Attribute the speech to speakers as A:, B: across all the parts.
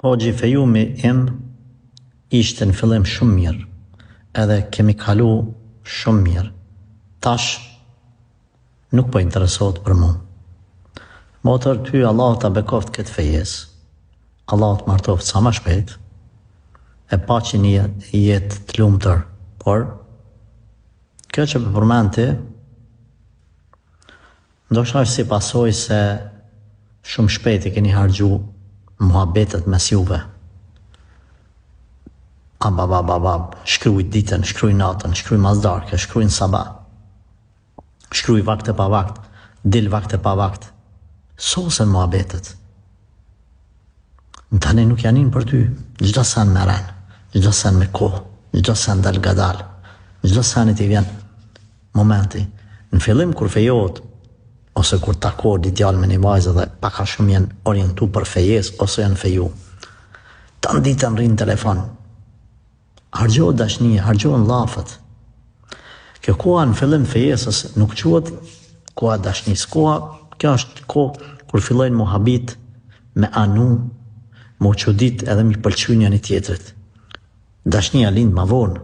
A: Hoxhi Fejumi im ishte në fillim shumë mirë, edhe kemi kalu shumë mirë. Tash nuk po interesohet për mu. Motër ty Allah ta bekoft këtë fejes. Allah të martoft sa ma shpejt, e pa që një jetë të lumëtër, por kjo që përmend ti, ndoshta është si pasojë se shumë shpejt i keni harxhu muhabetet mes juve. Shkruaj ditën, shkruaj natën, shkruaj mazdarke, shkruaj në sabah, shkruaj vakte pa vakt, dil vakte pa vakt. Sosen muhabetet. Në tani nuk janin për ty, çdo sen me ren, çdo sen me kohë, çdo sen dal gadal, çdo sen ti vjen momenti. Në fillim kur fejohet, ose kur takohet djalë me një vajzë dhe pak a shumë janë orientu për fejes, ose janë feju. Tanë ditën rrinë telefon, hargjohet dashnia, hargjohen llafët. Kjo koha në fillim fejesës nuk quhet koha dashnisë, kjo është kohë kur fillojnë muhabit me anu, me u çudit edhe me pëlqy njëri tjetrit. Dashnia lind ma vonë,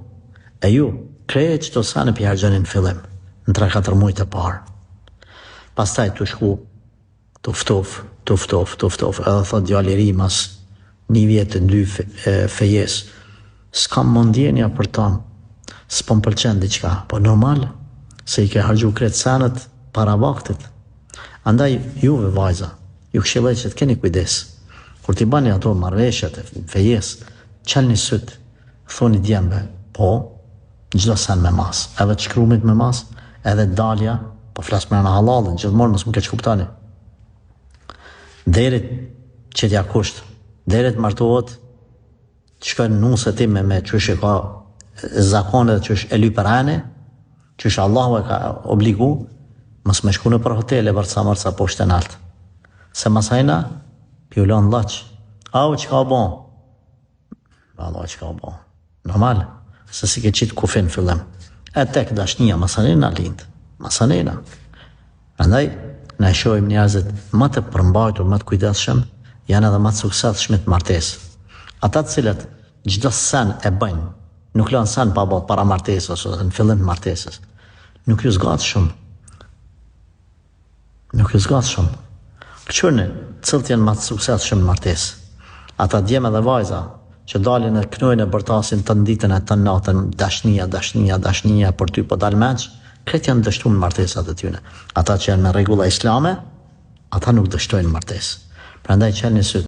A: e ju krejt çdo sa në harxhoni në fillim, në 3-4 muajt e parë. Pastaj të shku, të ftof, edhe thot djali i ri mas 1 vjet e 2 fejes, s'kam mundjenja për tonë, s'po m'pëlqen diçka, po normal, se i ke harxhu krejt senet para vaktit. Andaj juve vajza, ju këshilloj që të keni kujdes. Kur t'i bani ato marrëveshjet e fejes, çelni syt, thoni djembe, po, çdo sen me mas, edhe të shkrumit me mas, edhe dalja, po flas me në halalën, gjithmonë mos më keq kuptoni. Derit që t'ja kusht, derit martohet, të shkojnë nuse ti me qysh e ka zakone dhe qysh e lyper ane, qysh Allahu e ka obligu, mos me shku në për hotele vërca poshtë e naltë. Se masajna, pjullon laq. Au që ka bon? Allah që ka bon. Normal, se si ke qitë kufin fillim. E tek dashnia, masanina lindë. Masanina. Andaj, ne shohim njerëzit më të përmbajtur, më të kujdesshëm, janë edhe më të suksesshëm të martesë. Ata të cilët çdo sen e bëjnë, nuk lënë sen pa bërë para martesës ose në fillim të martesës. Nuk ju zgat shumë. Këqyrni, cilët janë më të suksesshëm në martesë. Ata djemë dhe vajza që dalin e knojnë e bërtasin të ditën e të natën, dashnia për ty po dal menç, këtë janë dështu në martesat e tyne. Ata që janë me rregulla islame, ata nuk dështojnë martesë. Prandaj qelni syt.